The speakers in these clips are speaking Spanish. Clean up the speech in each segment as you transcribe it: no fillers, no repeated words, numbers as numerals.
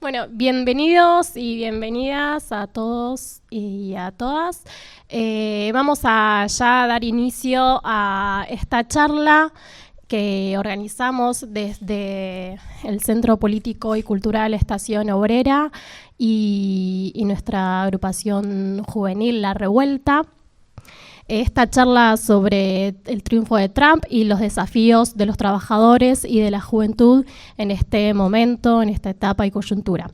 Bueno, bienvenidos y bienvenidas a todos y a todas. Vamos a ya dar inicio a esta charla que organizamos desde el Centro Político y Cultural Estación Obrera y nuestra agrupación juvenil La Revuelta. Esta charla sobre el triunfo de Trump y los desafíos de los trabajadores y de la juventud en este momento, en esta etapa y coyuntura.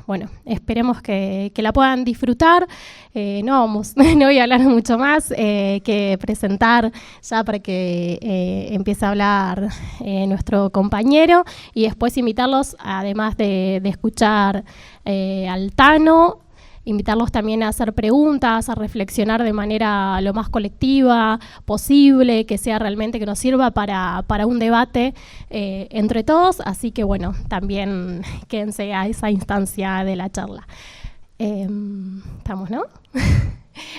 Bueno, esperemos que la puedan disfrutar. No voy a hablar mucho más que presentar ya para que empiece a hablar nuestro compañero y después invitarlos, además de escuchar al Tano, invitarlos también a hacer preguntas, a reflexionar de manera lo más colectiva posible, que sea realmente que nos sirva para un debate entre todos. Así que bueno, también quédense a esa instancia de la charla. ¿Estamos, no?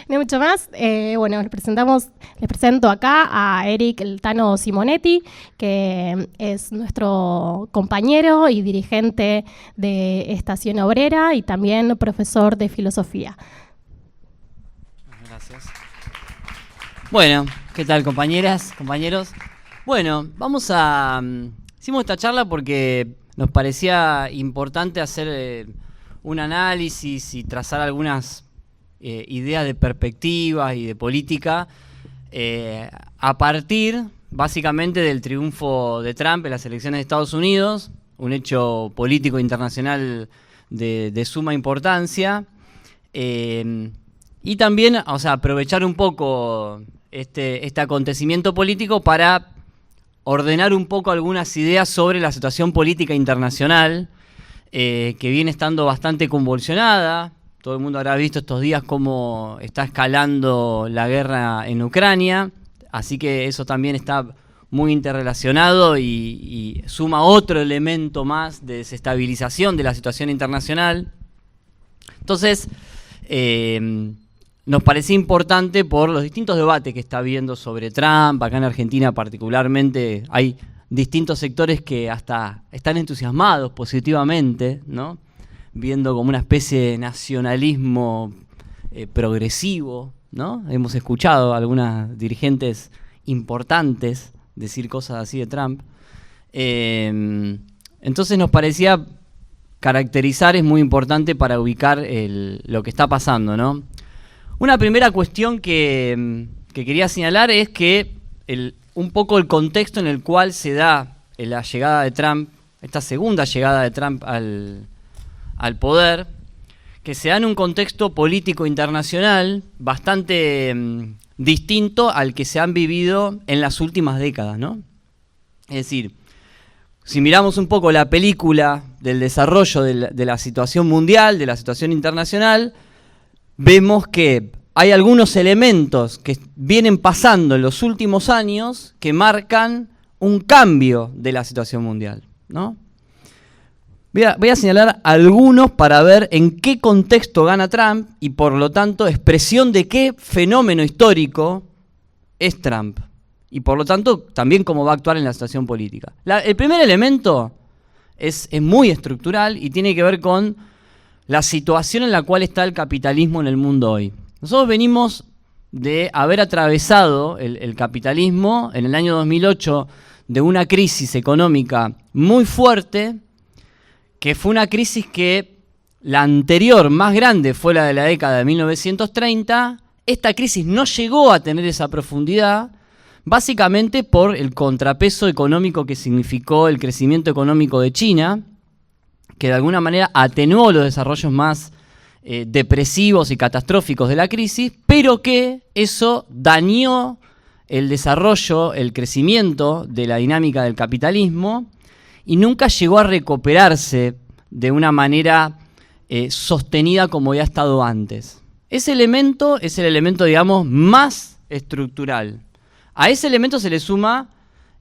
No hay mucho más. Bueno, les presento acá a Eric el Tano Simonetti, que es nuestro compañero y dirigente de Estación Obrera y también profesor de filosofía. Gracias. Bueno, ¿qué tal, compañeras, compañeros? Bueno, hicimos esta charla porque nos parecía importante hacer un análisis y trazar algunas ideas de perspectiva y de política a partir básicamente del triunfo de Trump en las elecciones de Estados Unidos, un hecho político internacional de suma importancia, y también, o sea, aprovechar un poco este acontecimiento político para ordenar un poco algunas ideas sobre la situación política internacional, que viene estando bastante convulsionada. Todo el mundo habrá visto estos días cómo está escalando la guerra en Ucrania, así que eso también está muy interrelacionado y suma otro elemento más de desestabilización de la situación internacional. Entonces, nos parecía importante por los distintos debates que está habiendo sobre Trump. Acá en Argentina particularmente hay distintos sectores que hasta están entusiasmados positivamente, ¿no?, viendo como una especie de nacionalismo progresivo, ¿no? Hemos escuchado a algunas dirigentes importantes decir cosas así de Trump. Entonces nos parecía caracterizar, es muy importante para ubicar lo que está pasando, ¿no? Una primera cuestión que quería señalar es que un poco el contexto en el cual se da la llegada de Trump, esta segunda llegada de Trump al poder, que se da en un contexto político internacional bastante distinto al que se han vivido en las últimas décadas, ¿no? Es decir, si miramos un poco la película del desarrollo de la situación mundial, de la situación internacional, vemos que hay algunos elementos que vienen pasando en los últimos años que marcan un cambio de la situación mundial, ¿no? Voy a señalar algunos para ver en qué contexto gana Trump y por lo tanto expresión de qué fenómeno histórico es Trump y por lo tanto también cómo va a actuar en la situación política. El primer elemento es muy estructural y tiene que ver con la situación en la cual está el capitalismo en el mundo hoy. Nosotros venimos de haber atravesado el capitalismo en el año 2008 de una crisis económica muy fuerte, que fue una crisis que la anterior, más grande, fue la de la década de 1930. Esta crisis no llegó a tener esa profundidad, básicamente por el contrapeso económico que significó el crecimiento económico de China, que de alguna manera atenuó los desarrollos más depresivos y catastróficos de la crisis, pero que eso dañó el desarrollo, el crecimiento de la dinámica del capitalismo, y nunca llegó a recuperarse de una manera sostenida como había estado antes. Ese elemento es el elemento, digamos, más estructural. A ese elemento se le suma,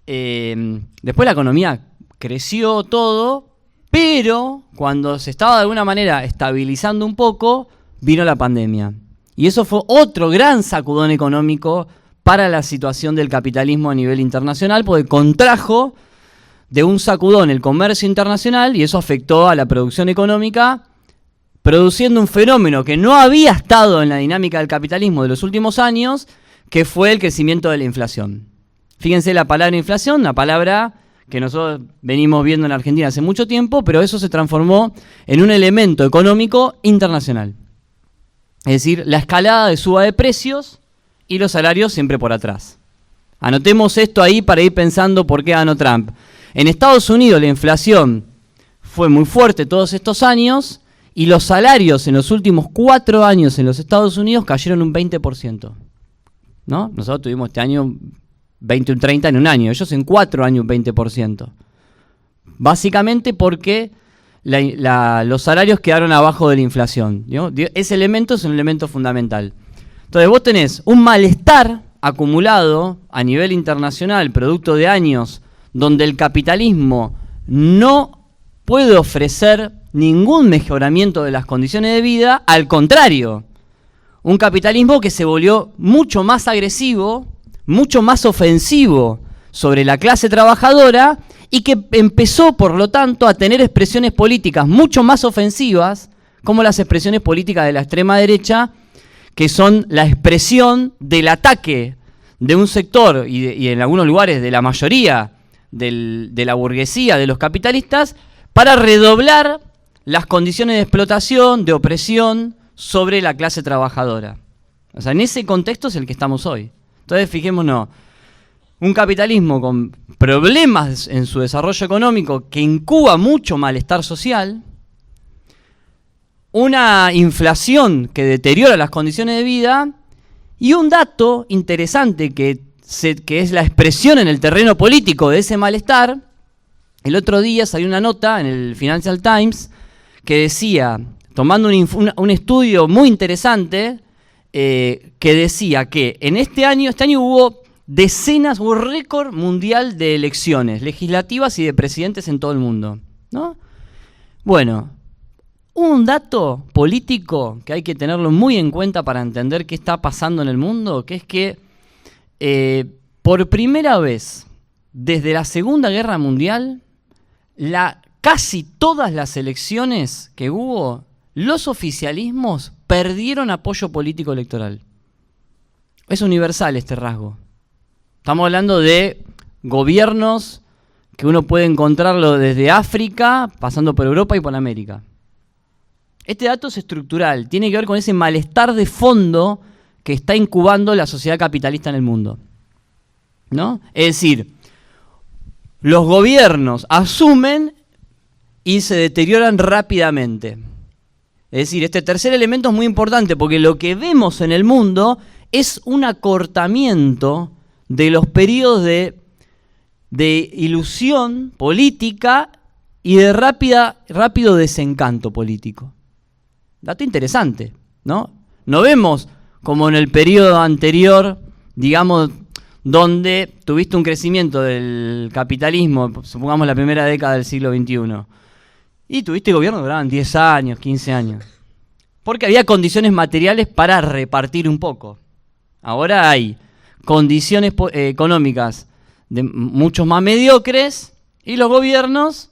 después la economía creció todo, pero cuando se estaba de alguna manera estabilizando un poco, vino la pandemia. Y eso fue otro gran sacudón económico para la situación del capitalismo a nivel internacional, porque contrajo de un sacudón el comercio internacional y eso afectó a la producción económica, produciendo un fenómeno que no había estado en la dinámica del capitalismo de los últimos años, que fue el crecimiento de la inflación. Fíjense la palabra inflación, una palabra que nosotros venimos viendo en Argentina hace mucho tiempo, pero eso se transformó en un elemento económico internacional. Es decir, la escalada de suba de precios y los salarios siempre por atrás. Anotemos esto ahí para ir pensando por qué ganó Trump. En Estados Unidos la inflación fue muy fuerte todos estos años y los salarios en los últimos 4 años en los Estados Unidos cayeron un 20%. ¿No? Nosotros tuvimos este año 20 un 30 en un año, ellos en 4 años un 20%. Básicamente porque los salarios quedaron abajo de la inflación, ¿no? Ese elemento es un elemento fundamental. Entonces vos tenés un malestar acumulado a nivel internacional, producto de años donde el capitalismo no puede ofrecer ningún mejoramiento de las condiciones de vida, al contrario, un capitalismo que se volvió mucho más agresivo, mucho más ofensivo sobre la clase trabajadora y que empezó, por lo tanto, a tener expresiones políticas mucho más ofensivas, como las expresiones políticas de la extrema derecha, que son la expresión del ataque de un sector y en algunos lugares de la mayoría de la burguesía, de los capitalistas, para redoblar las condiciones de explotación, de opresión sobre la clase trabajadora. O sea, en ese contexto es el que estamos hoy. Entonces, fijémonos, un capitalismo con problemas en su desarrollo económico que incuba mucho malestar social, una inflación que deteriora las condiciones de vida y un dato interesante que es la expresión en el terreno político de ese malestar. El otro día salió una nota en el Financial Times que decía, tomando un estudio muy interesante, que decía que en este año hubo hubo récord mundial de elecciones legislativas y de presidentes en todo el mundo, ¿no? Bueno, un dato político que hay que tenerlo muy en cuenta para entender qué está pasando en el mundo, que es que por primera vez desde la Segunda Guerra Mundial, casi todas las elecciones que hubo, los oficialismos perdieron apoyo político electoral. Es universal este rasgo. Estamos hablando de gobiernos que uno puede encontrarlo desde África, pasando por Europa y por América. Este dato es estructural, tiene que ver con ese malestar de fondo que está incubando la sociedad capitalista en el mundo, ¿no? Es decir, los gobiernos asumen y se deterioran rápidamente. Es decir, este tercer elemento es muy importante porque lo que vemos en el mundo es un acortamiento de los periodos de ilusión política y de rápido desencanto político. Dato interesante, ¿no? No vemos como en el periodo anterior, digamos, donde tuviste un crecimiento del capitalismo, supongamos la primera década del siglo XXI, y tuviste gobierno que duraban 10 años, 15 años, porque había condiciones materiales para repartir un poco. Ahora hay condiciones económicas mucho más mediocres y los gobiernos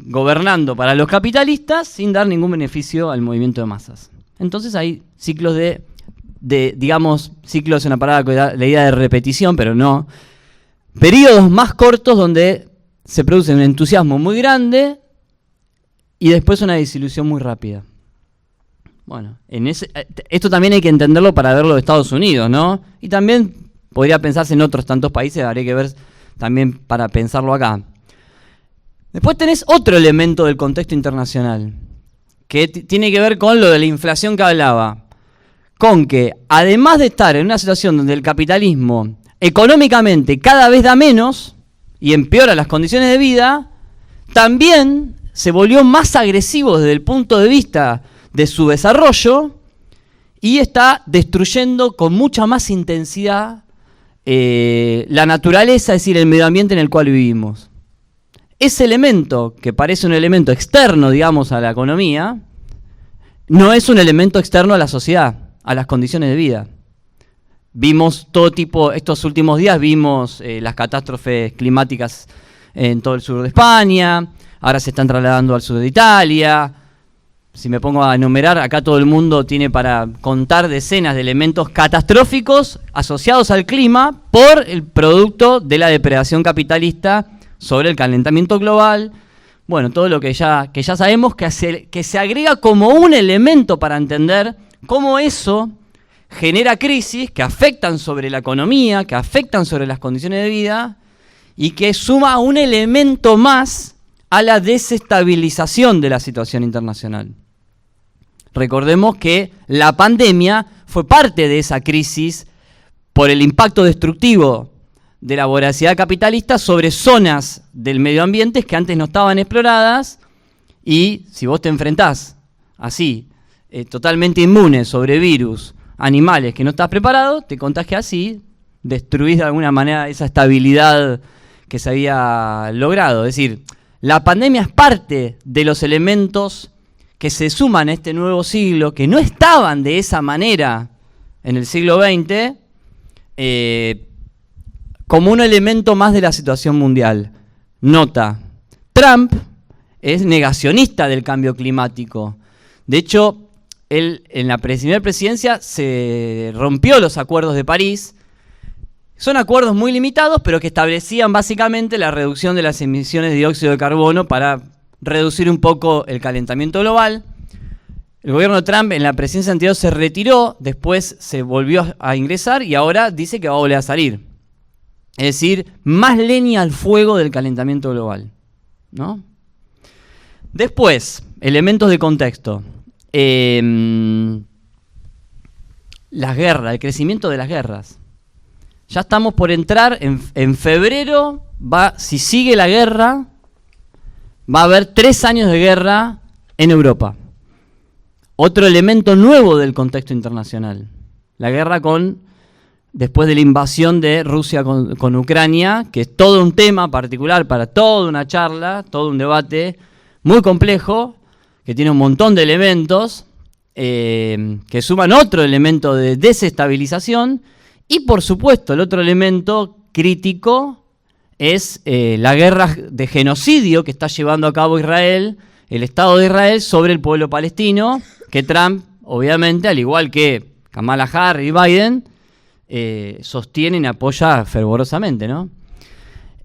gobernando para los capitalistas sin dar ningún beneficio al movimiento de masas. Entonces hay ciclos digamos, ciclos es una palabra que da la idea de repetición, pero no. Periodos más cortos donde se produce un entusiasmo muy grande y después una desilusión muy rápida. Bueno, esto también hay que entenderlo para verlo de Estados Unidos, ¿no? Y también podría pensarse en otros tantos países, habría que ver también para pensarlo acá. Después tenés otro elemento del contexto internacional, que tiene que ver con lo de la inflación que hablaba, con que además de estar en una situación donde el capitalismo económicamente cada vez da menos y empeora las condiciones de vida, también se volvió más agresivo desde el punto de vista de su desarrollo y está destruyendo con mucha más intensidad la naturaleza, es decir, el medio ambiente en el cual vivimos. Ese elemento, que parece un elemento externo, digamos, a la economía, no es un elemento externo a la sociedad, a las condiciones de vida. vimos todo tipo, estos últimos días vimos las catástrofes climáticas en todo el sur de España, ahora se están trasladando al sur de Italia. Si me pongo a enumerar, acá todo el mundo tiene para contar decenas de elementos catastróficos asociados al clima por el producto de la depredación capitalista sobre el calentamiento global. Bueno, todo lo que ya sabemos que se agrega como un elemento para entender cómo eso genera crisis que afectan sobre la economía, que afectan sobre las condiciones de vida y que suma un elemento más a la desestabilización de la situación internacional. Recordemos que la pandemia fue parte de esa crisis por el impacto destructivo de la voracidad capitalista sobre zonas del medio ambiente que antes no estaban exploradas, y si vos te enfrentás así, totalmente inmune sobre virus, animales que no estás preparado, te contagias así, destruís de alguna manera esa estabilidad que se había logrado. Es decir, la pandemia es parte de los elementos que se suman a este nuevo siglo, que no estaban de esa manera en el siglo XX, como un elemento más de la situación mundial. Nota, Trump es negacionista del cambio climático. De hecho, él en la primera presidencia se rompió los acuerdos de París. Son acuerdos muy limitados, pero que establecían básicamente la reducción de las emisiones de dióxido de carbono para reducir un poco el calentamiento global. El gobierno de Trump en la presidencia anterior se retiró, después se volvió a ingresar y ahora dice que va a volver a salir. Es decir, más leña al fuego del calentamiento global, ¿no? Después, elementos de contexto. Las guerras, el crecimiento de las guerras. Ya estamos por entrar en febrero, si sigue la guerra, va a haber 3 años de guerra en Europa. Otro elemento nuevo del contexto internacional. La guerra después de la invasión de Rusia con Ucrania, que es todo un tema particular para toda una charla, todo un debate muy complejo, que tiene un montón de elementos, que suman otro elemento de desestabilización, y por supuesto el otro elemento crítico es la guerra de genocidio que está llevando a cabo Israel, el Estado de Israel, sobre el pueblo palestino, que Trump, obviamente, al igual que Kamala Harris y Biden, sostiene y apoya fervorosamente, ¿no?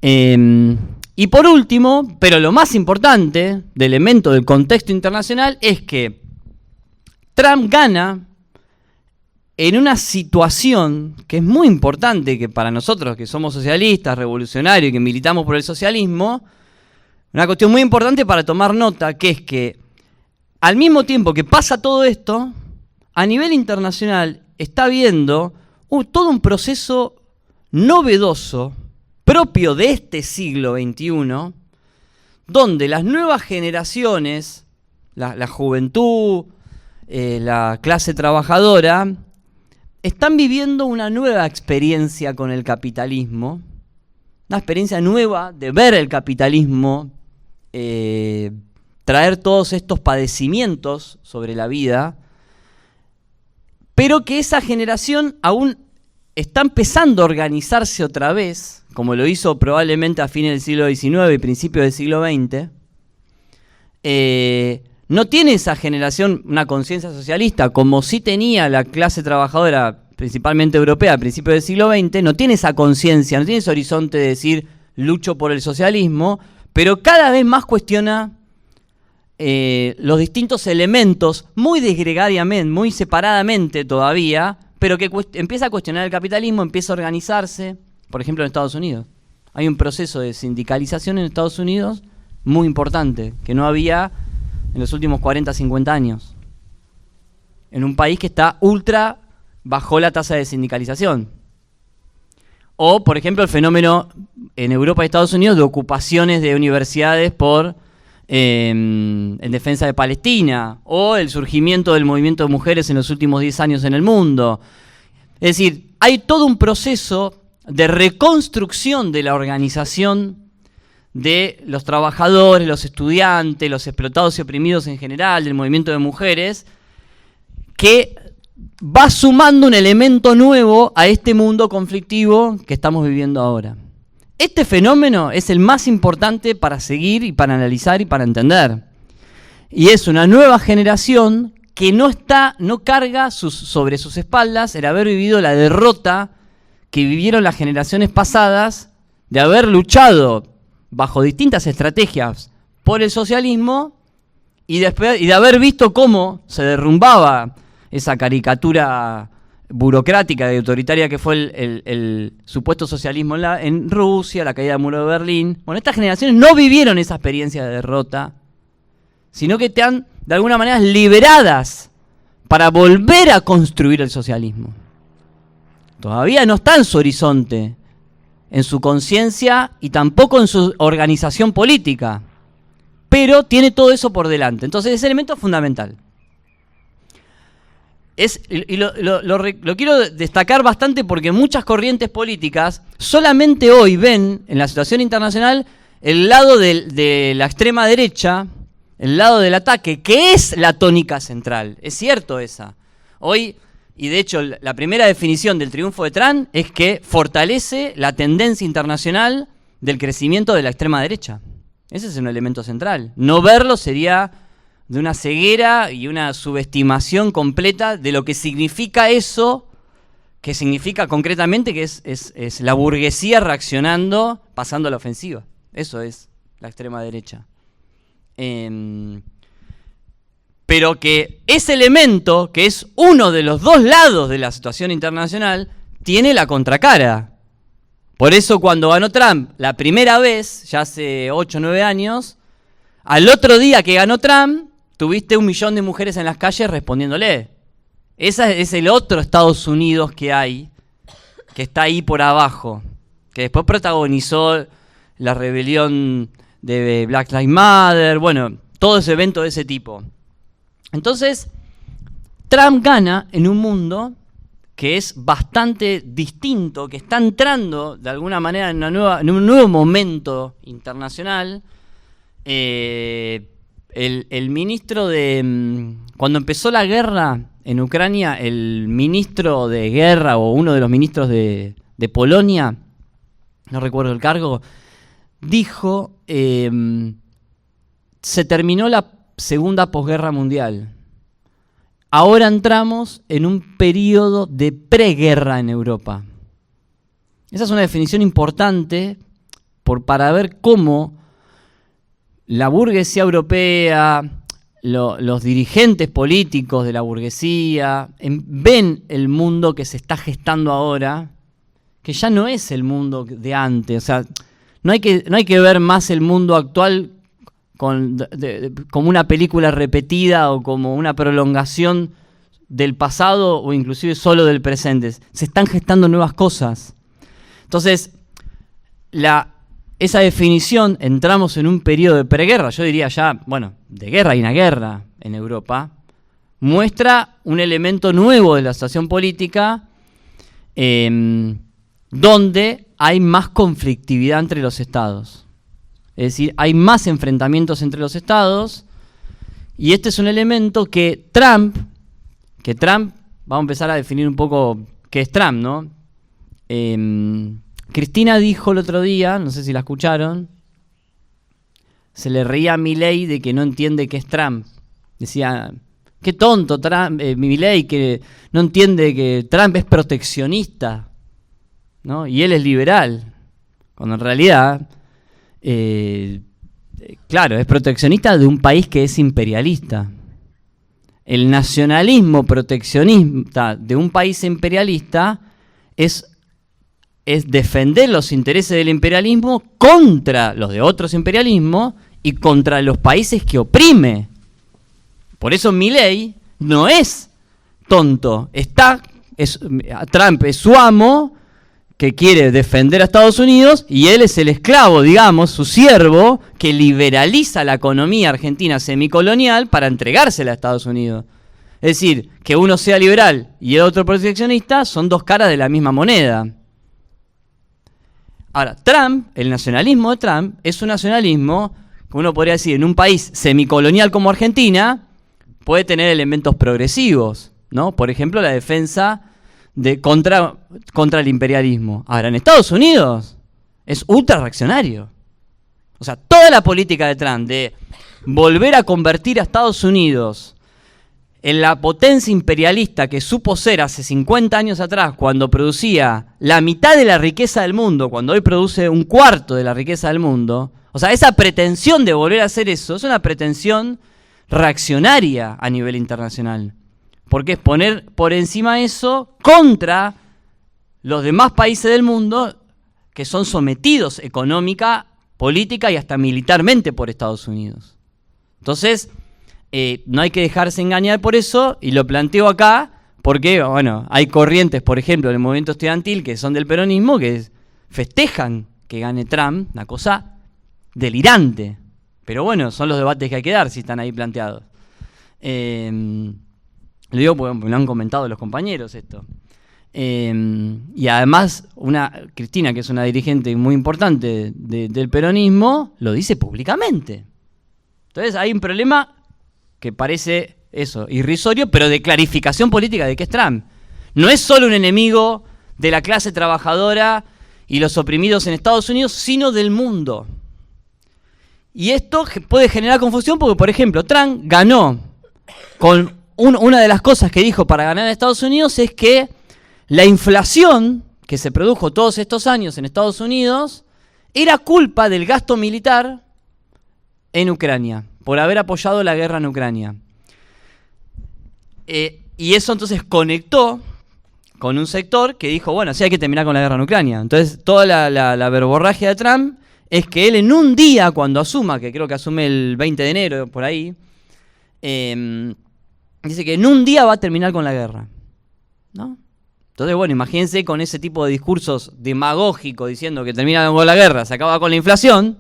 Y por último, pero lo más importante de elemento del contexto internacional es que Trump gana en una situación que es muy importante, que para nosotros que somos socialistas, revolucionarios y que militamos por el socialismo, una cuestión muy importante para tomar nota, que es que al mismo tiempo que pasa todo esto, a nivel internacional está habiendo todo un proceso novedoso, propio de este siglo XXI, donde las nuevas generaciones, la juventud, la clase trabajadora, están viviendo una nueva experiencia con el capitalismo, una experiencia nueva de ver el capitalismo traer todos estos padecimientos sobre la vida, pero que esa generación aún está empezando a organizarse otra vez, como lo hizo probablemente a fines del siglo XIX y principios del siglo XX. No tiene esa generación una conciencia socialista como sí tenía la clase trabajadora, principalmente europea, a principios del siglo XX. No tiene esa conciencia, no tiene ese horizonte de decir lucho por el socialismo, pero cada vez más cuestiona los distintos elementos, muy disgregadiamente, muy separadamente todavía, pero que empieza a cuestionar el capitalismo, empieza a organizarse. Por ejemplo, en Estados Unidos. Hay un proceso de sindicalización en Estados Unidos muy importante, que no había en los últimos 40, 50 años. En un país que está ultra bajo la tasa de sindicalización. O, por ejemplo, el fenómeno en Europa y Estados Unidos de ocupaciones de universidades en defensa de Palestina, o el surgimiento del movimiento de mujeres en los últimos 10 años en el mundo. Es decir, hay todo un proceso de reconstrucción de la organización de los trabajadores, los estudiantes, los explotados y oprimidos en general, del movimiento de mujeres, que va sumando un elemento nuevo a este mundo conflictivo que estamos viviendo ahora. Este fenómeno es el más importante para seguir y para analizar y para entender. Y es una nueva generación que no carga sobre sus espaldas el haber vivido la derrota que vivieron las generaciones pasadas de haber luchado bajo distintas estrategias por el socialismo y de haber visto cómo se derrumbaba esa caricatura burocrática y autoritaria que fue el supuesto socialismo en Rusia, la caída del muro de Berlín. Bueno, estas generaciones no vivieron esa experiencia de derrota, sino que están de alguna manera liberadas para volver a construir el socialismo. Todavía no está en su horizonte, en su conciencia y tampoco en su organización política, pero tiene todo eso por delante. Entonces ese elemento es fundamental. Lo quiero destacar bastante porque muchas corrientes políticas solamente hoy ven en la situación internacional el lado de la extrema derecha, el lado del ataque, que es la tónica central. Es cierto esa. Hoy, y de hecho la primera definición del triunfo de Trump es que fortalece la tendencia internacional del crecimiento de la extrema derecha. Ese es un elemento central. No verlo sería de una ceguera y una subestimación completa de lo que significa eso, que significa concretamente que es la burguesía reaccionando, pasando a la ofensiva. Eso es la extrema derecha. Pero que ese elemento, que es uno de los dos lados de la situación internacional, tiene la contracara. Por eso cuando ganó Trump la primera vez, ya hace 8 o 9 años, al otro día que ganó Trump, tuviste 1 millón de mujeres en las calles respondiéndole. Ese es el otro Estados Unidos que hay, que está ahí por abajo, que después protagonizó la rebelión de Black Lives Matter, bueno, todo ese evento de ese tipo. Entonces, Trump gana en un mundo que es bastante distinto, que está entrando de alguna manera en un nuevo momento internacional. El ministro cuando empezó la guerra en Ucrania, el ministro de guerra o uno de los ministros de Polonia, no recuerdo el cargo, dijo, se terminó la segunda posguerra mundial. Ahora entramos en un periodo de preguerra en Europa. Esa es una definición importante para ver cómo la burguesía europea, los dirigentes políticos de la burguesía, ven el mundo que se está gestando ahora, que ya no es el mundo de antes. O sea, no hay que ver más el mundo actual como una película repetida o como una prolongación del pasado o inclusive solo del presente. Se están gestando nuevas cosas. Entonces, esa definición, entramos en un periodo de preguerra, yo diría ya, bueno, de guerra y una guerra en Europa, muestra un elemento nuevo de la situación política donde hay más conflictividad entre los estados. Es decir, hay más enfrentamientos entre los estados y este es un elemento que Trump, vamos a empezar a definir un poco qué es Trump, ¿no? Cristina dijo el otro día, no sé si la escucharon, se le reía a Milei de que no entiende qué es Trump. Decía, qué tonto Milei, que no entiende que Trump es proteccionista, ¿no? Y él es liberal, cuando en realidad, claro, es proteccionista de un país que es imperialista. El nacionalismo proteccionista de un país imperialista es defender los intereses del imperialismo contra los de otros imperialismos y contra los países que oprime. Por eso Milei no es tonto. Trump es su amo que quiere defender a Estados Unidos y él es el esclavo, digamos, su siervo, que liberaliza la economía argentina semicolonial para entregársela a Estados Unidos. Es decir, que uno sea liberal y el otro proteccionista son dos caras de la misma moneda. Ahora, el nacionalismo de Trump es un nacionalismo que uno podría decir, en un país semicolonial como Argentina, puede tener elementos progresivos. ¿no? Por ejemplo, la defensa contra el imperialismo. Ahora, en Estados Unidos es ultra reaccionario. O sea, toda la política de Trump de volver a convertir a Estados Unidos en la potencia imperialista que supo ser hace 50 años atrás, cuando producía la mitad de la riqueza del mundo, cuando hoy produce un cuarto de la riqueza del mundo, o sea, esa pretensión de volver a hacer eso es una pretensión reaccionaria a nivel internacional. Porque es poner por encima eso contra los demás países del mundo que son sometidos económica, política y hasta militarmente por Estados Unidos. Entonces, no hay que dejarse engañar por eso, y lo planteo acá porque, bueno, hay corrientes, por ejemplo, del movimiento estudiantil que son del peronismo que festejan que gane Trump, una cosa delirante. Pero bueno, son los debates que hay que dar si están ahí planteados. Lo digo porque me lo han comentado los compañeros esto. Y además, Cristina, que es una dirigente muy importante del peronismo, lo dice públicamente. Entonces hay un problema que parece eso, irrisorio, pero de clarificación política de qué es Trump. No es solo un enemigo de la clase trabajadora y los oprimidos en Estados Unidos, sino del mundo. Y esto puede generar confusión porque, por ejemplo, Trump ganó con una de las cosas que dijo para ganar en Estados Unidos es que la inflación que se produjo todos estos años en Estados Unidos era culpa del gasto militar en Ucrania, por haber apoyado la guerra en Ucrania. Y eso entonces conectó con un sector que dijo, bueno, sí hay que terminar con la guerra en Ucrania. Entonces toda la verborragia de Trump es que él en un día, cuando asuma, que creo que asume el 20 de enero, por ahí, dice que en un día va a terminar con la guerra, ¿no? Entonces, bueno, imagínense con ese tipo de discursos demagógicos diciendo que termina con la guerra, se acaba con la inflación.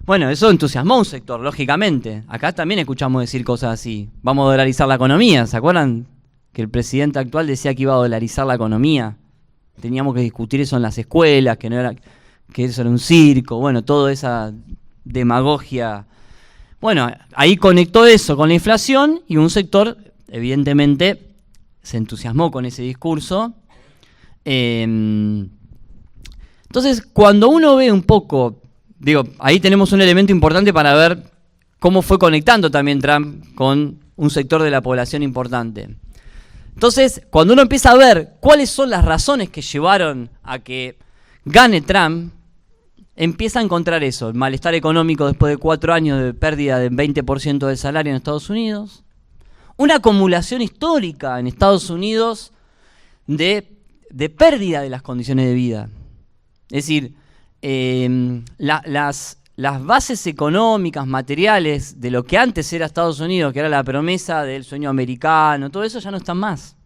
Bueno, eso entusiasmó a un sector, lógicamente. Acá también escuchamos decir cosas así. Vamos a dolarizar la economía. ¿Se acuerdan que el presidente actual decía que iba a dolarizar la economía? Teníamos que discutir eso en las escuelas, que eso era un circo. Bueno, toda esa demagogia. Bueno, ahí conectó eso con la inflación y un sector, evidentemente, se entusiasmó con ese discurso. Entonces, cuando uno ve un poco... Digo, ahí tenemos un elemento importante para ver cómo fue conectando también Trump con un sector de la población importante. Entonces, cuando uno empieza a ver cuáles son las razones que llevaron a que gane Trump, empieza a encontrar eso, el malestar económico después de 4 años de pérdida del 20% del salario en Estados Unidos, una acumulación histórica en Estados Unidos de pérdida de las condiciones de vida. Es decir, las bases económicas, materiales de lo que antes era Estados Unidos, que era la promesa del sueño americano, todo eso ya no está más.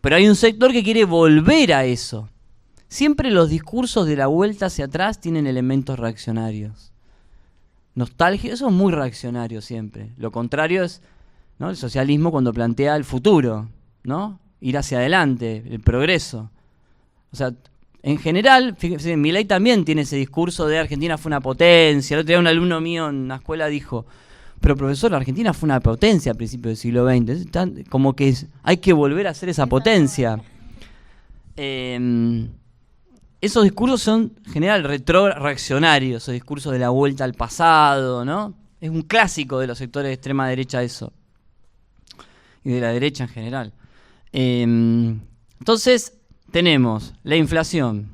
Pero hay un sector que quiere volver a eso. Siempre los discursos de la vuelta hacia atrás tienen elementos reaccionarios. Nostalgia, eso es muy reaccionario siempre. Lo contrario es, ¿no?, el socialismo cuando plantea el futuro, ¿no? Ir hacia adelante, el progreso. O sea, en general, fíjense, Milei también tiene ese discurso de Argentina fue una potencia. El otro día un alumno mío en la escuela dijo, pero profesor, Argentina fue una potencia a principios del siglo XX. Como que hay que volver a ser esa potencia. Esos discursos son en general reaccionarios, esos discursos de la vuelta al pasado, ¿no? Es un clásico de los sectores de extrema derecha eso. Y de la derecha en general. Entonces... tenemos la inflación,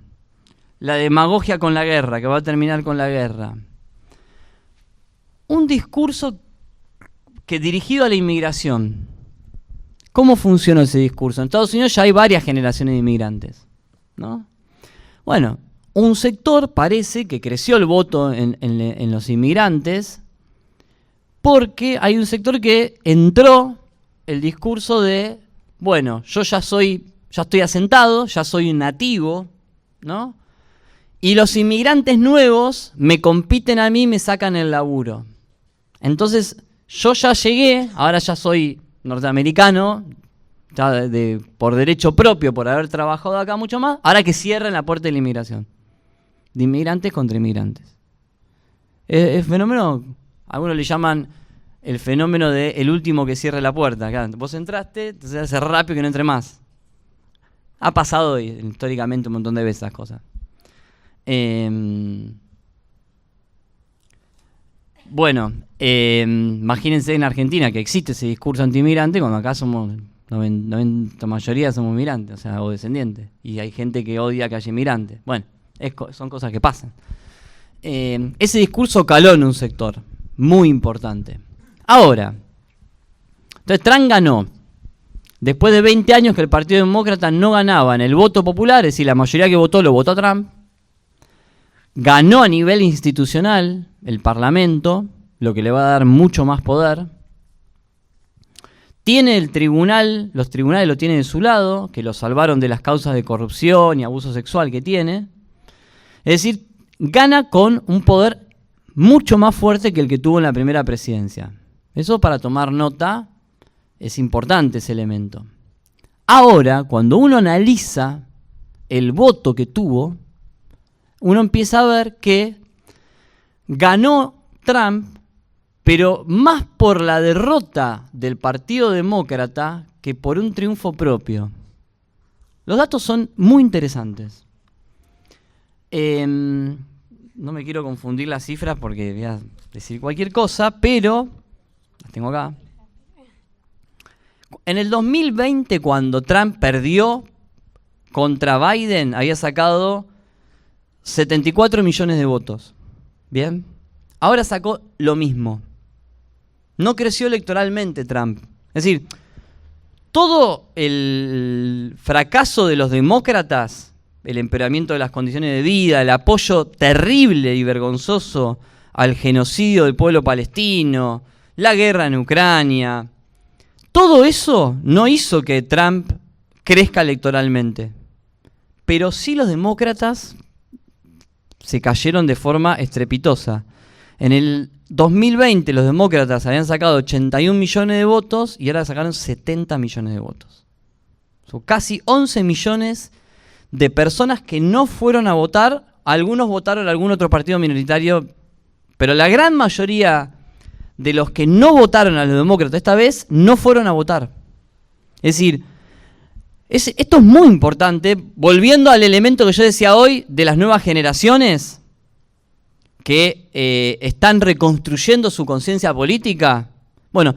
la demagogia con la guerra, que va a terminar con la guerra. Un discurso que dirigido a la inmigración. ¿Cómo funcionó ese discurso? En Estados Unidos ya hay varias generaciones de inmigrantes, ¿no? Bueno, un sector parece que creció el voto en los inmigrantes porque hay un sector que entró el discurso de, bueno, yo ya estoy asentado, ya soy un nativo, ¿no? Y los inmigrantes nuevos me compiten a mí y me sacan el laburo. Entonces, yo ya llegué, ahora ya soy norteamericano, ya por derecho propio, por haber trabajado acá mucho más, ahora que cierren la puerta de la inmigración. De inmigrantes contra inmigrantes. Es fenómeno, algunos le llaman el fenómeno de el último que cierre la puerta. Claro, vos entraste, entonces hace rápido que no entre más. Ha pasado históricamente un montón de veces esas cosas. Bueno, imagínense en Argentina que existe ese discurso antimigrante cuando acá somos 90 mayoría somos migrantes, o sea, o descendientes. Y hay gente que odia que haya inmigrantes. Bueno, son cosas que pasan. Ese discurso caló en un sector muy importante. Ahora, entonces Trump ganó. Después de 20 años que el Partido Demócrata no ganaba en el voto popular, es decir, la mayoría que votó lo votó a Trump. Ganó a nivel institucional el Parlamento, lo que le va a dar mucho más poder. Tiene el tribunal, los tribunales lo tienen de su lado, que lo salvaron de las causas de corrupción y abuso sexual que tiene. Es decir, gana con un poder mucho más fuerte que el que tuvo en la primera presidencia. Eso para tomar nota es importante ese elemento. Ahora, cuando uno analiza el voto que tuvo, uno empieza a ver que ganó Trump, pero más por la derrota del Partido Demócrata que por un triunfo propio. Los datos son muy interesantes. No me quiero confundir las cifras porque voy a decir cualquier cosa, pero las tengo acá. En el 2020, cuando Trump perdió contra Biden, había sacado 74 millones de votos. ¿Bien? Ahora sacó lo mismo. No creció electoralmente Trump. Es decir, todo el fracaso de los demócratas, el empeoramiento de las condiciones de vida, el apoyo terrible y vergonzoso al genocidio del pueblo palestino, la guerra en Ucrania, todo eso no hizo que Trump crezca electoralmente. Pero sí los demócratas se cayeron de forma estrepitosa. En el 2020 los demócratas habían sacado 81 millones de votos y ahora sacaron 70 millones de votos. Son casi 11 millones de personas que no fueron a votar. Algunos votaron a algún otro partido minoritario, pero la gran mayoría de los que no votaron a los demócratas esta vez no fueron a votar. Es decir, esto es muy importante, volviendo al elemento que yo decía hoy de las nuevas generaciones que están reconstruyendo su conciencia política. Bueno,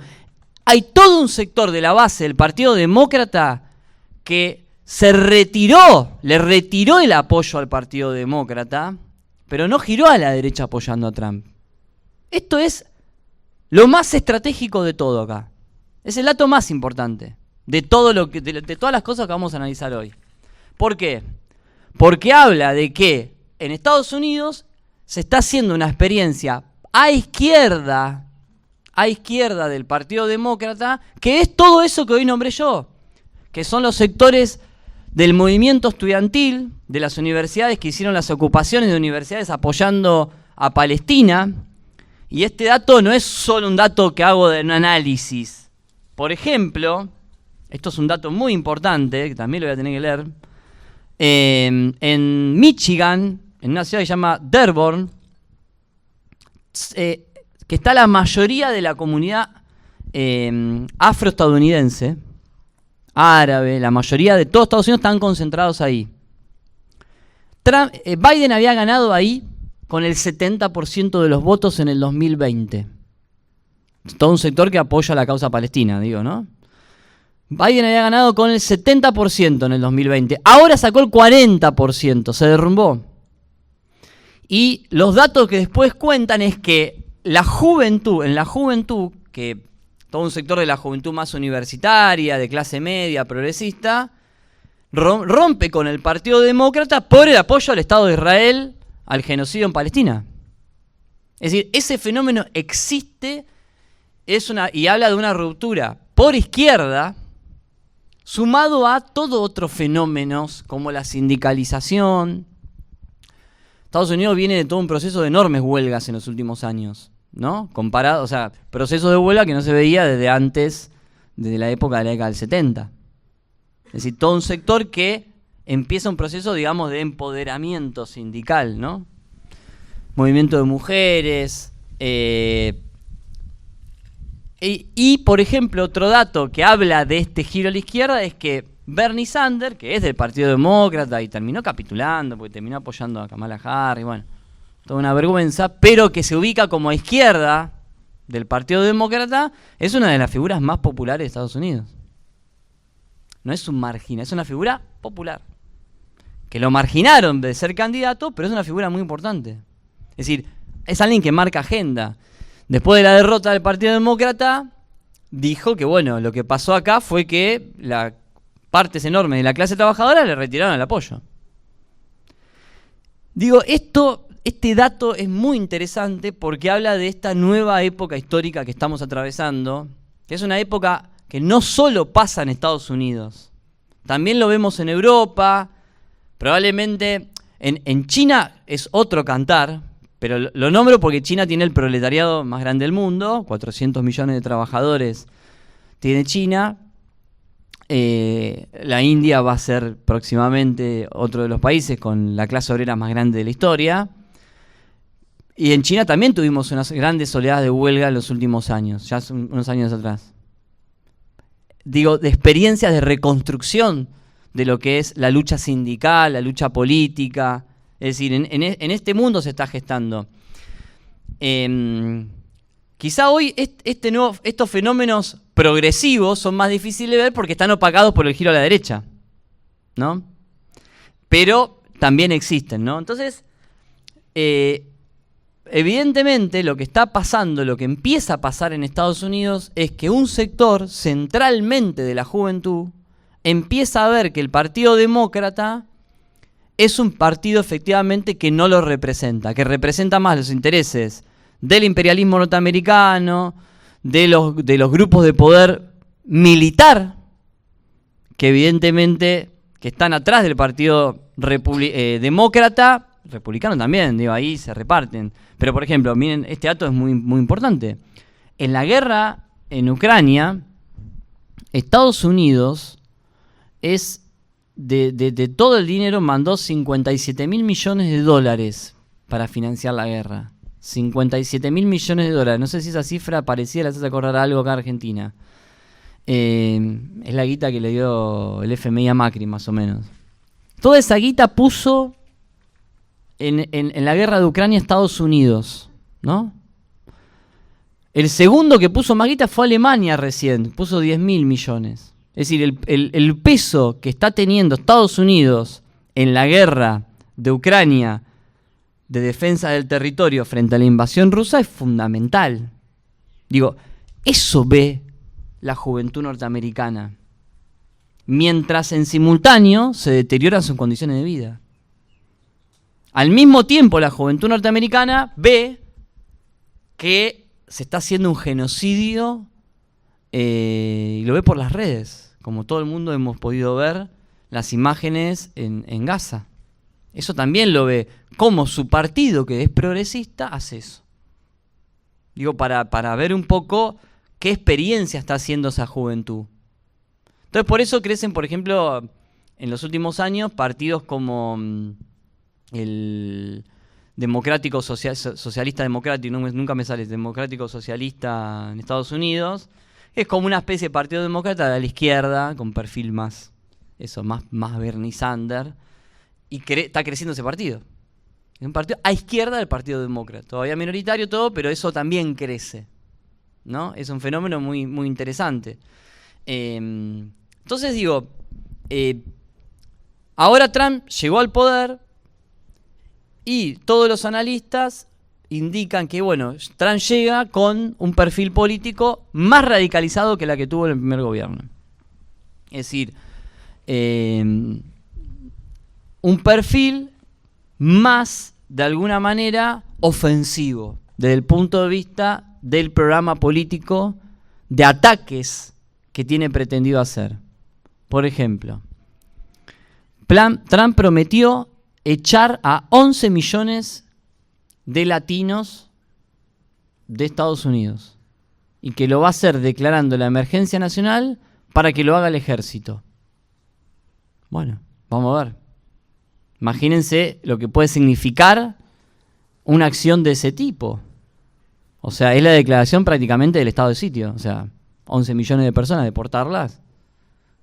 hay todo un sector de la base del Partido Demócrata que le retiró el apoyo al Partido Demócrata, pero no giró a la derecha apoyando a Trump. Esto es lo más estratégico de todo acá. Es el dato más importante de todas las cosas que vamos a analizar hoy. ¿Por qué? Porque habla de que en Estados Unidos se está haciendo una experiencia a izquierda del Partido Demócrata, que es todo eso que hoy nombré yo, que son los sectores del movimiento estudiantil, de las universidades que hicieron las ocupaciones de universidades apoyando a Palestina. Y este dato no es solo un dato que hago de un análisis. Por ejemplo, esto es un dato muy importante, que también lo voy a tener que leer. En Michigan, en una ciudad que se llama Dearborn, que está la mayoría de la comunidad afroestadounidense, árabe, la mayoría de todos Estados Unidos están concentrados ahí. Biden había ganado ahí con el 70% de los votos en el 2020. Todo un sector que apoya la causa palestina, digo, ¿no? Biden había ganado con el 70% en el 2020. Ahora sacó el 40%, se derrumbó. Y los datos que después cuentan es que en la juventud, que todo un sector de la juventud más universitaria, de clase media, progresista, rompe con el Partido Demócrata por el apoyo al Estado de Israel, al genocidio en Palestina. Es decir, ese fenómeno existe y habla de una ruptura por izquierda, sumado a todos otros fenómenos como la sindicalización. Estados Unidos viene de todo un proceso de enormes huelgas en los últimos años, ¿no? Comparado, o sea, proceso de huelga que no se veía desde la época de la década del 70. Es decir, todo un sector que empieza un proceso, digamos, de empoderamiento sindical, ¿no? Movimiento de mujeres, Y, por ejemplo, otro dato que habla de este giro a la izquierda es que Bernie Sanders, que es del Partido Demócrata y terminó capitulando porque terminó apoyando a Kamala Harris, bueno, toda una vergüenza, pero que se ubica como a izquierda del Partido Demócrata, es una de las figuras más populares de Estados Unidos. No es un marginal, es una figura popular. Que lo marginaron de ser candidato, pero es una figura muy importante. Es decir, es alguien que marca agenda. Después de la derrota del Partido Demócrata, dijo que, bueno, lo que pasó acá fue que las partes enormes de la clase trabajadora le retiraron el apoyo. Digo, este dato es muy interesante porque habla de esta nueva época histórica que estamos atravesando, que es una época que no solo pasa en Estados Unidos, también lo vemos en Europa, probablemente en China es otro cantar, pero lo nombro porque China tiene el proletariado más grande del mundo, 400 millones de trabajadores tiene China. La India va a ser próximamente otro de los países con la clase obrera más grande de la historia. Y en China también tuvimos unas grandes oleadas de huelga en los últimos años, ya hace unos años atrás. Digo, de experiencias de reconstrucción de lo que es la lucha sindical, la lucha política. Es decir, en este mundo se está gestando. Quizá hoy estos fenómenos progresivos son más difíciles de ver porque están opacados por el giro a la derecha, ¿no? Pero también existen, ¿no? Entonces, evidentemente lo que está pasando, lo que empieza a pasar en Estados Unidos es que un sector centralmente de la juventud empieza a ver que el Partido Demócrata es un partido efectivamente que no lo representa, que representa más los intereses del imperialismo norteamericano, de los grupos de poder militar, que evidentemente que están atrás del Partido Demócrata, republicano también, digo, ahí se reparten. Pero por ejemplo, miren, este dato es muy, muy importante. En la guerra en Ucrania, Estados Unidos es de todo el dinero mandó 57.000 millones de dólares para financiar la guerra. 57.000 millones de dólares. No sé si esa cifra parecía, le hace acordar algo acá a Argentina. Es la guita que le dio el FMI a Macri, más o menos. Toda esa guita puso en la guerra de Ucrania Estados Unidos, ¿no? El segundo que puso más guita fue Alemania recién, puso 10.000 millones. Es decir, el peso que está teniendo Estados Unidos en la guerra de Ucrania de defensa del territorio frente a la invasión rusa es fundamental. Digo, eso ve la juventud norteamericana, mientras en simultáneo se deterioran sus condiciones de vida. Al mismo tiempo, la juventud norteamericana ve que se está haciendo un genocidio y lo ve por las redes, como todo el mundo hemos podido ver las imágenes en Gaza. Eso también lo ve, como su partido, que es progresista, hace eso. Digo, para ver un poco qué experiencia está haciendo esa juventud. Entonces, por eso crecen, por ejemplo, en los últimos años, partidos como el democrático socialista democrático, nunca me sale, democrático socialista en Estados Unidos, es como una especie de partido demócrata de la izquierda, con perfil más Bernie Sanders, y está creciendo ese partido. Es un partido a izquierda del Partido Demócrata, todavía minoritario todo, pero eso también crece, ¿no? Es un fenómeno muy, muy interesante. Entonces digo, ahora Trump llegó al poder y todos los analistas indican que, bueno, Trump llega con un perfil político más radicalizado que la que tuvo en el primer gobierno. Es decir, un perfil más, de alguna manera, ofensivo, desde el punto de vista del programa político, de ataques que tiene pretendido hacer. Por ejemplo, Trump prometió echar a 11 millones de latinos de Estados Unidos y que lo va a hacer declarando la emergencia nacional para que lo haga el ejército. Bueno, vamos a ver. Imagínense lo que puede significar una acción de ese tipo. O sea, es la declaración prácticamente del estado de sitio. O sea, 11 millones de personas, deportarlas,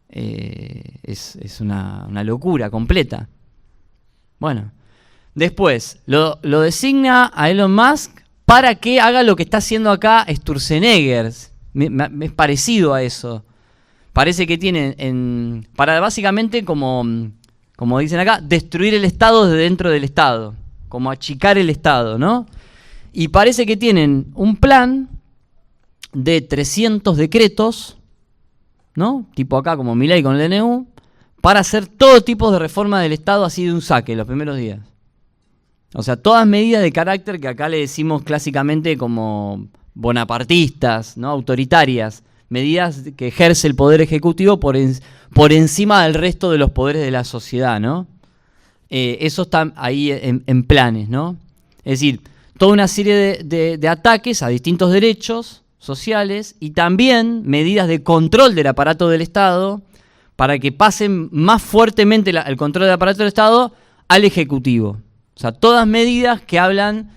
es una locura completa. Bueno, después, lo designa a Elon Musk para que haga lo que está haciendo acá Sturzenegger. Es parecido a eso. Parece que tienen, para básicamente, como dicen acá, destruir el Estado desde dentro del Estado. Como achicar el Estado, ¿no? Y parece que tienen un plan de 300 decretos, ¿no? Tipo acá, como Milei con el DNU, para hacer todo tipo de reforma del Estado así de un saque los primeros días. O sea, todas medidas de carácter que acá le decimos clásicamente como bonapartistas, ¿no? Autoritarias. Medidas que ejerce el Poder Ejecutivo por encima del resto de los poderes de la sociedad, ¿no? Eso está ahí en planes, ¿no? Es decir, toda una serie de ataques a distintos derechos sociales y también medidas de control del aparato del Estado para que pasen más fuertemente el control del aparato del Estado al Ejecutivo. O sea, todas medidas que hablan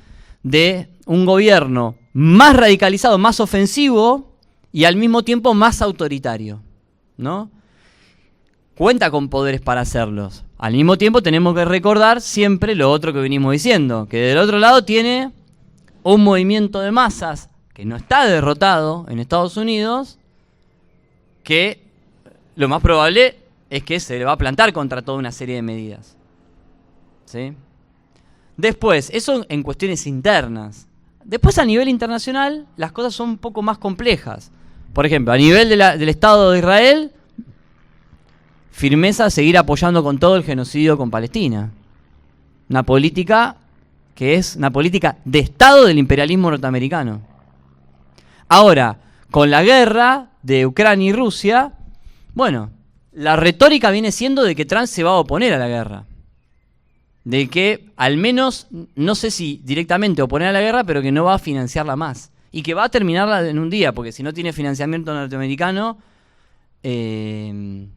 de un gobierno más radicalizado, más ofensivo y al mismo tiempo más autoritario, ¿no? Cuenta con poderes para hacerlos. Al mismo tiempo tenemos que recordar siempre lo otro que venimos diciendo, que del otro lado tiene un movimiento de masas que no está derrotado en Estados Unidos, que lo más probable es que se le va a plantar contra toda una serie de medidas. ¿Sí? Después, eso en cuestiones internas. Después, a nivel internacional, las cosas son un poco más complejas. Por ejemplo, a nivel del Estado de Israel, firmeza a seguir apoyando con todo el genocidio con Palestina. Una política que es una política de Estado del imperialismo norteamericano. Ahora, con la guerra de Ucrania y Rusia, bueno, la retórica viene siendo de que Trump se va a oponer a la guerra. De que al menos, no sé si directamente oponer a la guerra, pero que no va a financiarla más. Y que va a terminarla en un día, porque si no tiene financiamiento norteamericano,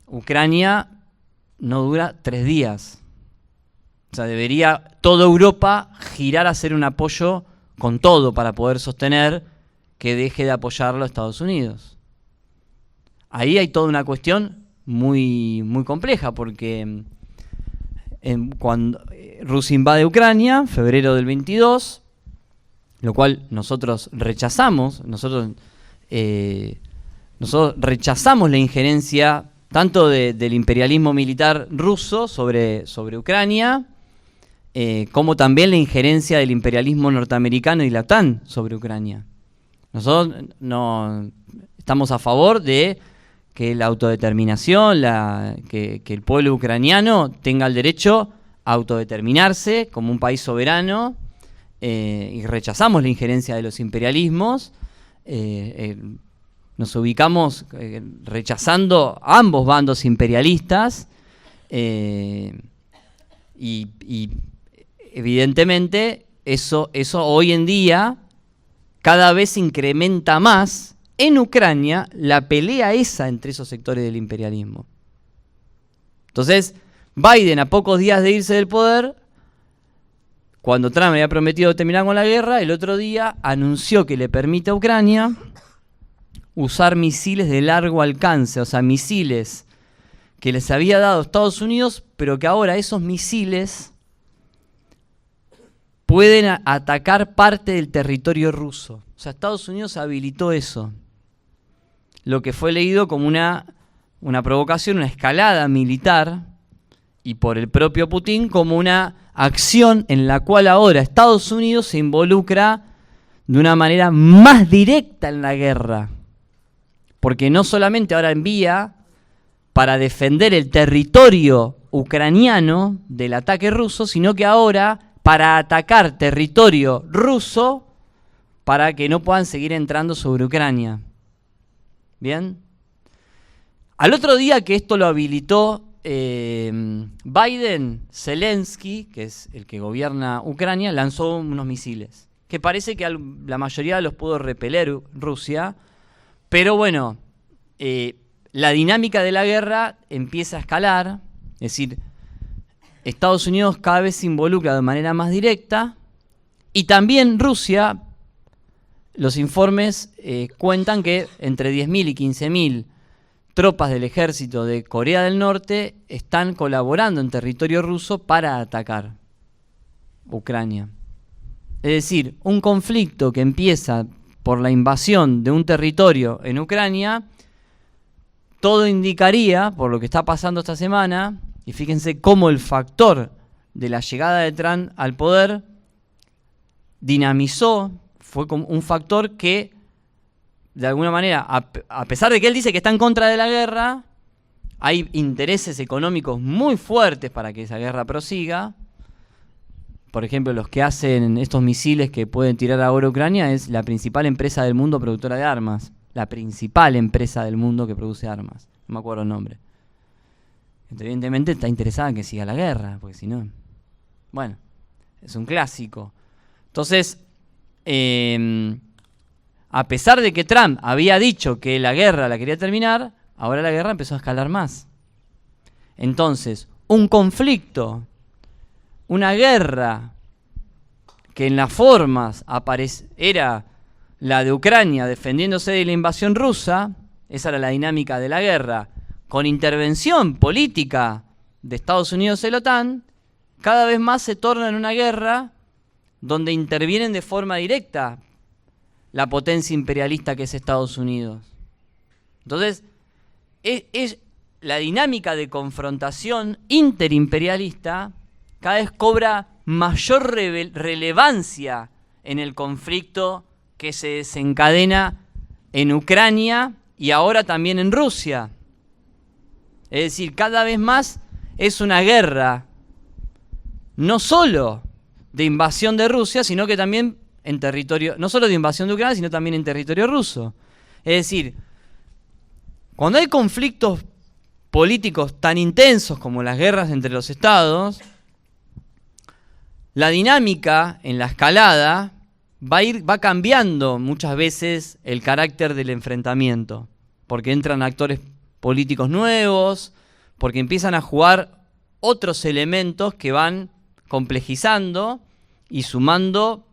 Ucrania no dura 3 días. O sea, debería toda Europa girar a hacer un apoyo con todo para poder sostener que deje de apoyarlo a Estados Unidos. Ahí hay toda una cuestión muy, muy compleja, porque cuando Rusia invade Ucrania, en febrero del 22, lo cual nosotros rechazamos, nosotros rechazamos la injerencia tanto del imperialismo militar ruso sobre Ucrania, como también la injerencia del imperialismo norteamericano y la OTAN sobre Ucrania. Nosotros no estamos a favor de que la autodeterminación, que el pueblo ucraniano tenga el derecho a autodeterminarse como un país soberano, y rechazamos la injerencia de los imperialismos. Nos ubicamos rechazando ambos bandos imperialistas, y evidentemente eso hoy en día cada vez incrementa más en Ucrania la pelea esa entre esos sectores del imperialismo. Entonces, Biden, a pocos días de irse del poder, cuando Trump había prometido terminar con la guerra, el otro día anunció que le permite a Ucrania usar misiles de largo alcance, o sea, misiles que les había dado Estados Unidos, pero que ahora esos misiles pueden atacar parte del territorio ruso. O sea, Estados Unidos habilitó eso. Lo que fue leído como una provocación, una escalada militar, y por el propio Putin como una acción en la cual ahora Estados Unidos se involucra de una manera más directa en la guerra. Porque no solamente ahora envía para defender el territorio ucraniano del ataque ruso, sino que ahora para atacar territorio ruso para que no puedan seguir entrando sobre Ucrania. ¿Bien? Al otro día que esto lo habilitó Biden, Zelensky, que es el que gobierna Ucrania, lanzó unos misiles, que parece que la mayoría los pudo repeler Rusia, pero bueno, la dinámica de la guerra empieza a escalar, es decir, Estados Unidos cada vez se involucra de manera más directa, y también Rusia los informes cuentan que entre 10.000 y 15.000 tropas del ejército de Corea del Norte están colaborando en territorio ruso para atacar Ucrania. Es decir, un conflicto que empieza por la invasión de un territorio en Ucrania, todo indicaría, por lo que está pasando esta semana, y fíjense cómo el factor de la llegada de Trump al poder dinamizó, fue como un factor que, de alguna manera, a pesar de que él dice que está en contra de la guerra, hay intereses económicos muy fuertes para que esa guerra prosiga. Por ejemplo, los que hacen estos misiles que pueden tirar ahora a Ucrania es la principal empresa del mundo productora de armas. La principal empresa del mundo que produce armas. No me acuerdo el nombre. Evidentemente está interesada en que siga la guerra, porque si no... Bueno, es un clásico. Entonces, a pesar de que Trump había dicho que la guerra la quería terminar, ahora la guerra empezó a escalar más. Entonces, un conflicto, una guerra que en las formas era la de Ucrania defendiéndose de la invasión rusa, esa era la dinámica de la guerra, con intervención política de Estados Unidos y la OTAN, cada vez más se torna en una guerra donde intervienen de forma directa la potencia imperialista que es Estados Unidos. Entonces, es la dinámica de confrontación interimperialista cada vez cobra mayor relevancia en el conflicto que se desencadena en Ucrania y ahora también en Rusia. Es decir, cada vez más es una guerra no solo de invasión de Rusia, sino que también en territorio, no solo de invasión de Ucrania, sino también en territorio ruso. Es decir, cuando hay conflictos políticos tan intensos como las guerras entre los estados, la dinámica en la escalada va cambiando muchas veces el carácter del enfrentamiento, porque entran actores políticos nuevos, porque empiezan a jugar otros elementos que van complejizando y sumando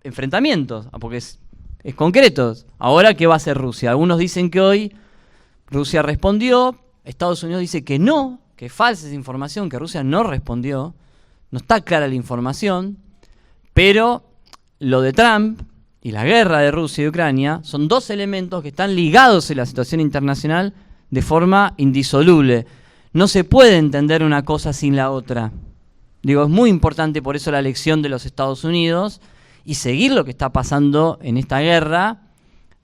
enfrentamientos, porque es concreto. Ahora, ¿qué va a hacer Rusia? Algunos dicen que hoy Rusia respondió, Estados Unidos dice que no, que es falsa esa información, que Rusia no respondió, no está clara la información, pero lo de Trump y la guerra de Rusia y Ucrania son dos elementos que están ligados en la situación internacional de forma indisoluble. No se puede entender una cosa sin la otra. Digo, es muy importante por eso la elección de los Estados Unidos, y seguir lo que está pasando en esta guerra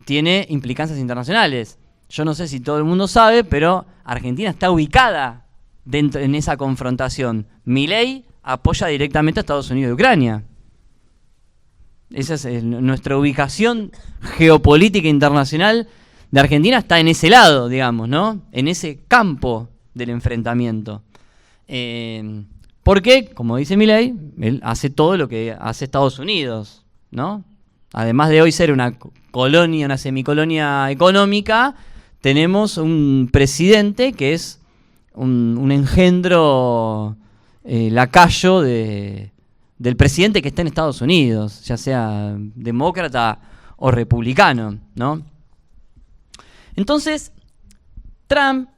tiene implicancias internacionales. Yo no sé si todo el mundo sabe, pero Argentina está ubicada en esa confrontación. Milei apoya directamente a Estados Unidos y Ucrania. Esa es nuestra ubicación geopolítica internacional de Argentina, está en ese lado, digamos, ¿no? En ese campo del enfrentamiento. Porque, como dice Milei, él hace todo lo que hace Estados Unidos, ¿no? Además de hoy ser una colonia, una semicolonia económica, tenemos un presidente que es un engendro lacayo del presidente que está en Estados Unidos, ya sea demócrata o republicano, ¿no? Entonces, Trump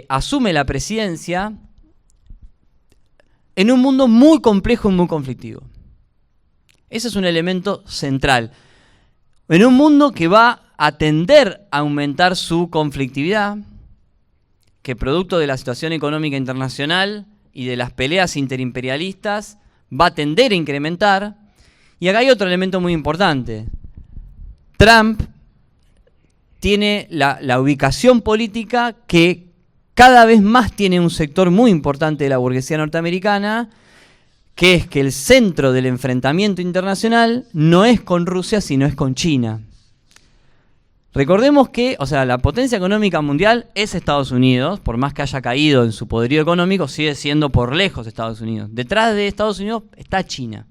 asume la presidencia en un mundo muy complejo y muy conflictivo. Ese es un elemento central. En un mundo que va a tender a aumentar su conflictividad, que producto de la situación económica internacional y de las peleas interimperialistas va a tender a incrementar. Y acá hay otro elemento muy importante. Trump tiene la ubicación política que cada vez más tiene un sector muy importante de la burguesía norteamericana, que es que el centro del enfrentamiento internacional no es con Rusia, sino es con China. Recordemos que, la potencia económica mundial es Estados Unidos, por más que haya caído en su poderío económico, sigue siendo por lejos Estados Unidos. Detrás de Estados Unidos está China,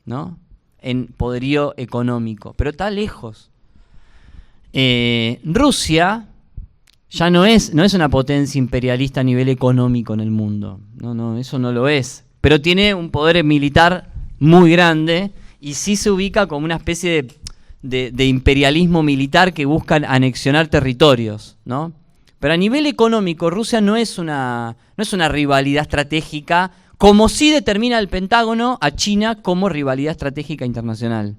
¿no? En poderío económico, pero está lejos. Rusia ya no es una potencia imperialista a nivel económico en el mundo. No, eso no lo es. Pero tiene un poder militar muy grande y sí se ubica como una especie de imperialismo militar que buscan anexionar territorios, ¿no? Pero a nivel económico, Rusia no es una rivalidad estratégica, como sí determina el Pentágono a China como rivalidad estratégica internacional.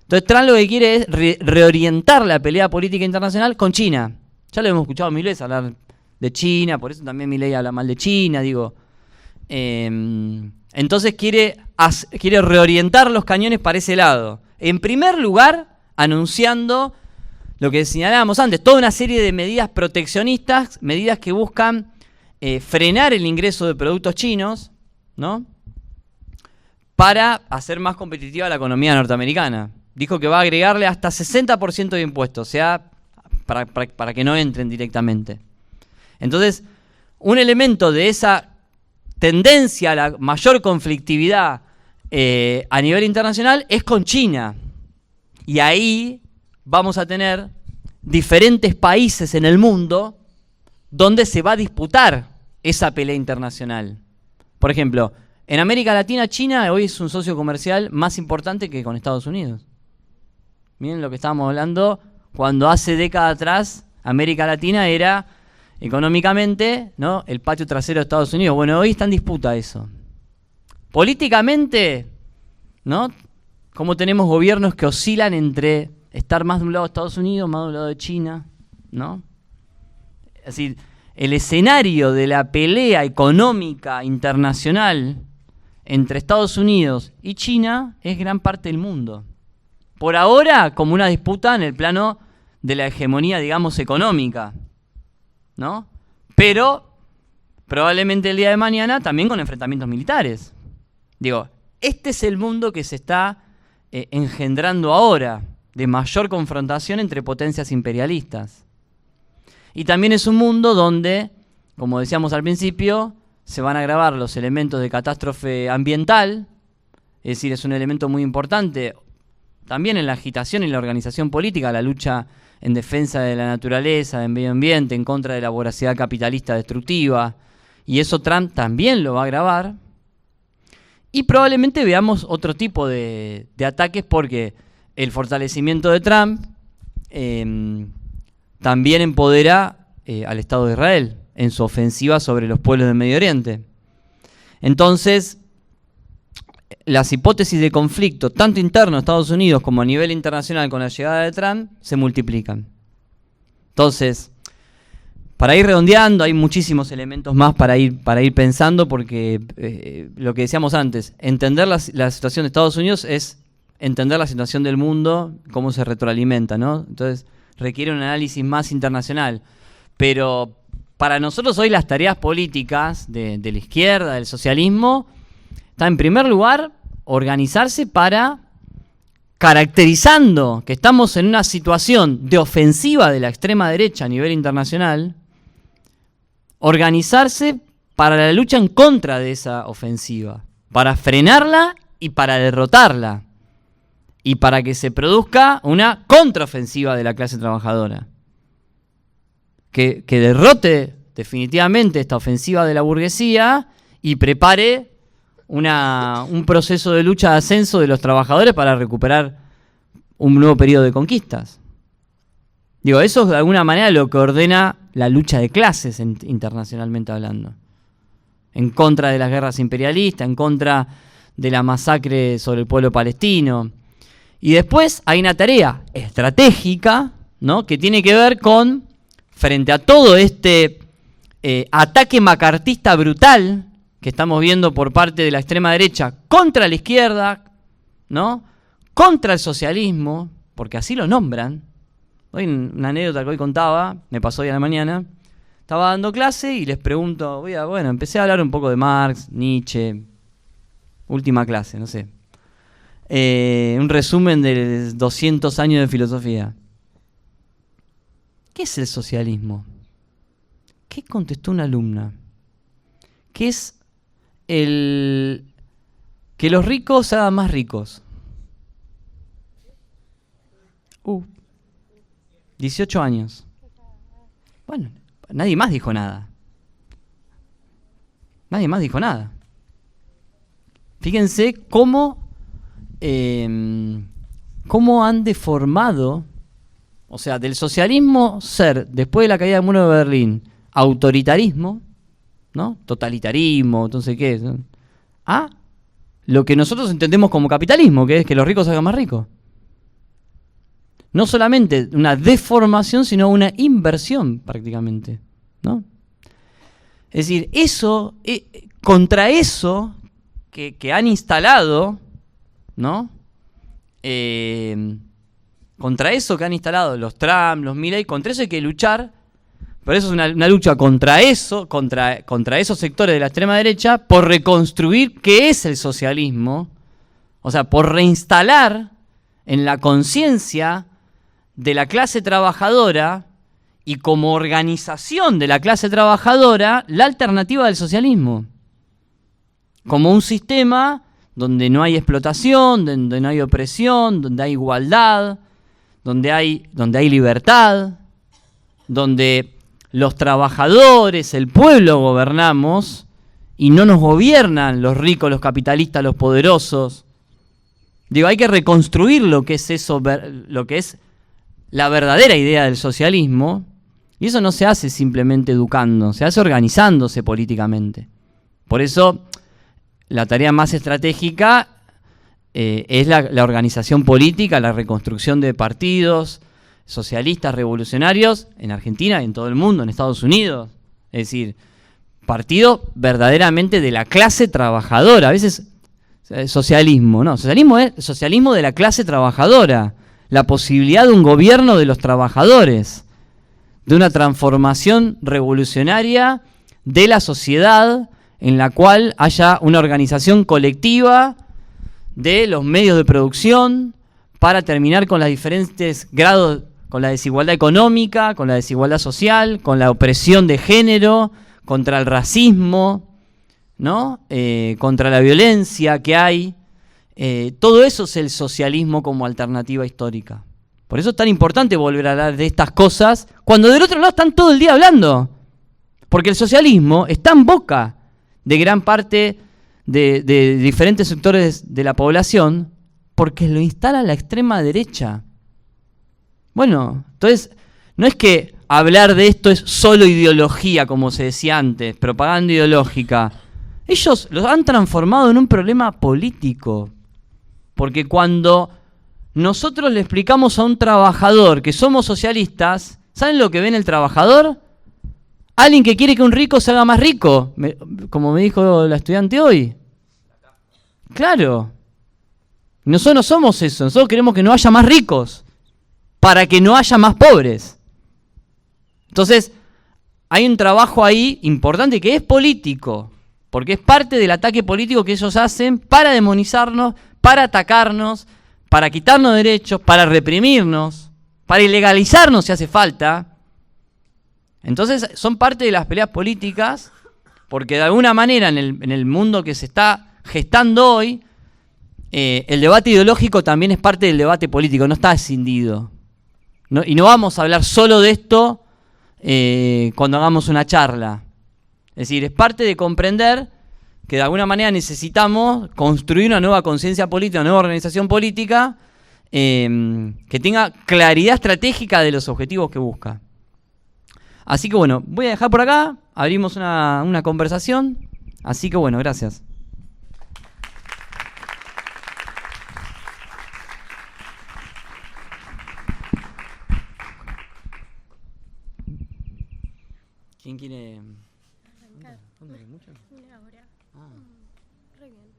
Entonces Trump lo que quiere es reorientar la pelea política internacional con China. Ya lo hemos escuchado mil veces hablar de China, por eso también Milei habla mal de China, digo. Entonces quiere reorientar los cañones para ese lado. En primer lugar, anunciando lo que señalábamos antes, toda una serie de medidas proteccionistas, medidas que buscan frenar el ingreso de productos chinos, ¿no? Para hacer más competitiva la economía norteamericana. Dijo que va a agregarle hasta 60% de impuestos, o sea, para que no entren directamente. Entonces, un elemento de esa tendencia a la mayor conflictividad a nivel internacional es con China. Y ahí vamos a tener diferentes países en el mundo donde se va a disputar esa pelea internacional. Por ejemplo, en América Latina, China hoy es un socio comercial más importante que con Estados Unidos. Miren lo que estábamos hablando cuando hace décadas atrás América Latina era económicamente, ¿no?, el patio trasero de Estados Unidos. Bueno, hoy está en disputa eso. Políticamente, ¿no?, como tenemos gobiernos que oscilan entre estar más de un lado de Estados Unidos, más de un lado de China, ¿no? Es decir, el escenario de la pelea económica internacional entre Estados Unidos y China es gran parte del mundo. Por ahora, como una disputa en el plano de la hegemonía, digamos, económica, ¿no? Pero probablemente el día de mañana también con enfrentamientos militares. Digo, este es el mundo que se está engendrando ahora, de mayor confrontación entre potencias imperialistas. Y también es un mundo donde, como decíamos al principio, se van a agravar los elementos de catástrofe ambiental, es decir, es un elemento muy importante también en la agitación y la organización política, la lucha en defensa de la naturaleza, del medio ambiente, en contra de la voracidad capitalista destructiva, y eso Trump también lo va a agravar. Y probablemente veamos otro tipo de ataques porque el fortalecimiento de Trump también empodera al Estado de Israel en su ofensiva sobre los pueblos del Medio Oriente. Entonces, las hipótesis de conflicto, tanto interno a Estados Unidos como a nivel internacional con la llegada de Trump, se multiplican. Entonces, para ir redondeando, hay muchísimos elementos más para ir pensando, porque lo que decíamos antes, entender la situación de Estados Unidos es entender la situación del mundo, cómo se retroalimenta, ¿no? Entonces, requiere un análisis más internacional. Pero para nosotros hoy las tareas políticas de la izquierda, del socialismo, está en primer lugar organizarse para, caracterizando que estamos en una situación de ofensiva de la extrema derecha a nivel internacional, organizarse para la lucha en contra de esa ofensiva, para frenarla y para derrotarla, y para que se produzca una contraofensiva de la clase trabajadora, que derrote definitivamente esta ofensiva de la burguesía y prepare un proceso de lucha de ascenso de los trabajadores para recuperar un nuevo periodo de conquistas. Digo, eso es de alguna manera lo que ordena la lucha de clases internacionalmente hablando. En contra de las guerras imperialistas, en contra de la masacre sobre el pueblo palestino. Y después hay una tarea estratégica, ¿no?, que tiene que ver con, frente a todo este ataque macartista brutal que estamos viendo por parte de la extrema derecha contra la izquierda, ¿no?, contra el socialismo, porque así lo nombran. Hoy una anécdota que hoy contaba, me pasó hoy a la mañana, estaba dando clase y les pregunto, bueno, empecé a hablar un poco de Marx, Nietzsche, última clase, no sé. Un resumen de 200 años de filosofía. ¿Qué es el socialismo? ¿Qué contestó una alumna? ¿Qué es que los ricos se hagan más ricos? 18 años. Bueno, nadie más dijo nada. Nadie más dijo nada. Fíjense cómo cómo han deformado, o sea, del socialismo ser, después de la caída del muro de Berlín, autoritarismo, ¿no? Totalitarismo, entonces, ¿qué es? A lo que nosotros entendemos como capitalismo, que es que los ricos se hagan más ricos. No solamente una deformación, sino una inversión prácticamente, ¿no? Es decir, eso, contra eso que han instalado, ¿no? Contra eso que han instalado los Trump, los Milley, contra eso hay que luchar, pero eso es una lucha contra eso, contra esos sectores de la extrema derecha, por reconstruir qué es el socialismo, o sea, por reinstalar en la conciencia de la clase trabajadora y como organización de la clase trabajadora la alternativa del socialismo. Como un sistema donde no hay explotación, donde no hay opresión, donde hay igualdad, donde hay libertad, donde los trabajadores, el pueblo gobernamos y no nos gobiernan los ricos, los capitalistas, los poderosos. Digo, hay que reconstruir lo que es eso, lo que es la verdadera idea del socialismo, y eso no se hace simplemente educando, se hace organizándose políticamente. Por eso la tarea más estratégica es la organización política, la reconstrucción de partidos socialistas, revolucionarios, en Argentina, en todo el mundo, en Estados Unidos. Es decir, partidos verdaderamente de la clase trabajadora. A veces socialismo, no, socialismo es socialismo de la clase trabajadora. La posibilidad de un gobierno de los trabajadores, de una transformación revolucionaria de la sociedad en la cual haya una organización colectiva de los medios de producción para terminar con los diferentes grados, con la desigualdad económica, con la desigualdad social, con la opresión de género, contra el racismo, ¿no? Contra la violencia que hay. Todo eso es el socialismo como alternativa histórica. Por eso es tan importante volver a hablar de estas cosas cuando del otro lado están todo el día hablando. Porque el socialismo está en boca de gran parte de diferentes sectores de la población porque lo instala la extrema derecha. Bueno, entonces no es que hablar de esto es solo ideología, como se decía antes, propaganda ideológica. Ellos lo han transformado en un problema político. Porque cuando nosotros le explicamos a un trabajador que somos socialistas, ¿saben lo que ve en el trabajador? Alguien que quiere que un rico se haga más rico, como me dijo la estudiante hoy. Claro. Nosotros no somos eso, nosotros queremos que no haya más ricos, para que no haya más pobres. Entonces, hay un trabajo ahí importante que es político, porque es parte del ataque político que ellos hacen para demonizarnos, para atacarnos, para quitarnos derechos, para reprimirnos, para ilegalizarnos si hace falta. Entonces son parte de las peleas políticas, porque de alguna manera en el mundo que se está gestando hoy, el debate ideológico también es parte del debate político, no está escindido. Y no vamos a hablar solo de esto cuando hagamos una charla. Es decir, es parte de comprender que de alguna manera necesitamos construir una nueva conciencia política, una nueva organización política que tenga claridad estratégica de los objetivos que busca. Así que bueno, voy a dejar por acá, abrimos una conversación, así que bueno, gracias. ¿Quién quiere...? Arrancar. ¿Dónde hay mucho? Una hora. Ah. Re bien.